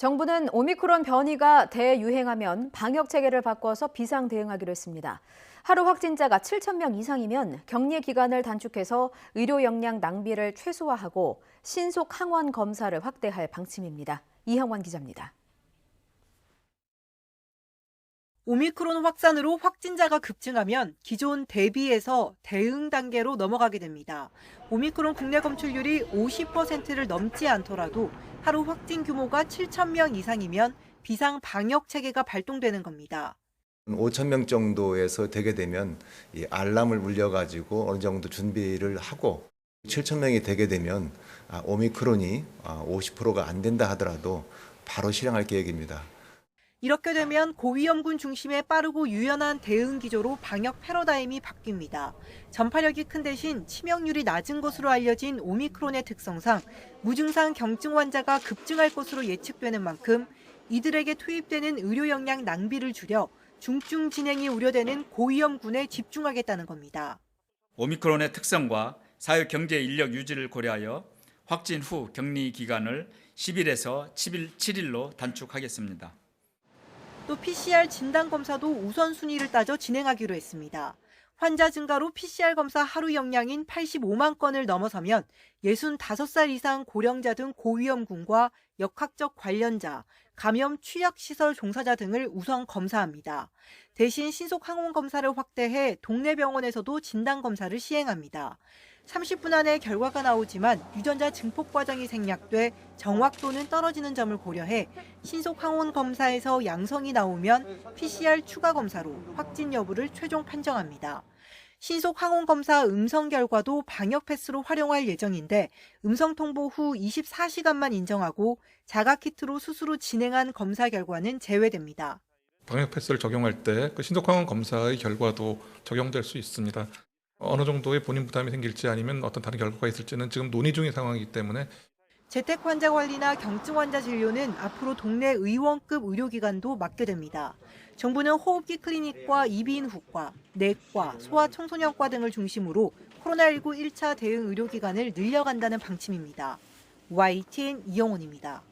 정부는 오미크론 변이가 대유행하면 방역 체계를 바꿔서 비상 대응하기로 했습니다. 하루 확진자가 7천 명 이상이면 격리 기간을 단축해서 의료 역량 낭비를 최소화하고 신속 항원 검사를 확대할 방침입니다. 이형원 기자입니다. 오미크론 확산으로 확진자가 급증하면 기존 대비에서 대응 단계로 넘어가게 됩니다. 오미크론 국내 검출률이 50%를 넘지 않더라도 하루 확진 규모가 7천 명 이상이면 비상 방역 체계가 발동되는 겁니다. 5천 명 정도에서 되게 되면 이 알람을 울려가지고 어느 정도 준비를 하고 7천 명이 되게 되면 오미크론이 50%가 안 된다 하더라도 바로 실행할 계획입니다. 이렇게 되면 고위험군 중심의 빠르고 유연한 대응 기조로 방역 패러다임이 바뀝니다. 전파력이 큰 대신 치명률이 낮은 것으로 알려진 오미크론의 특성상 무증상 경증 환자가 급증할 것으로 예측되는 만큼 이들에게 투입되는 의료 역량 낭비를 줄여 중증 진행이 우려되는 고위험군에 집중하겠다는 겁니다. 오미크론의 특성과 사회 경제 인력 유지를 고려하여 확진 후 격리 기간을 10일에서 7일로 단축하겠습니다. 또 PCR 진단검사도 우선순위를 따져 진행하기로 했습니다. 환자 증가로 PCR 검사 하루 역량인 85만 건을 넘어서면 65살 이상 고령자 등 고위험군과 역학적 관련자, 감염 취약시설 종사자 등을 우선 검사합니다. 대신 신속 항원 검사를 확대해 동네 병원에서도 진단검사를 시행합니다. 30분 안에 결과가 나오지만 유전자 증폭 과정이 생략돼 정확도는 떨어지는 점을 고려해 신속 항원 검사에서 양성이 나오면 PCR 추가 검사로 확진 여부를 최종 판정합니다. 신속 항원 검사 음성 결과도 방역 패스로 활용할 예정인데 음성 통보 후 24시간만 인정하고 자가 키트로 수수로 진행한 검사 결과는 제외됩니다. 방역 패스를 적용할 때 그 신속항원 검사의 결과도 적용될 수 있습니다. 어느 정도의 본인 부담이 생길지 아니면 어떤 다른 결과가 있을지는 지금 논의 중인 상황이기 때문에 재택 환자 관리나 경증 환자 진료는 앞으로 동네 의원급 의료기관도 맡게 됩니다. 정부는 호흡기 클리닉과 이비인후과, 내과, 소아청소년과 등을 중심으로 코로나19 1차 대응 의료기관을 늘려간다는 방침입니다. YTN 이영훈입니다.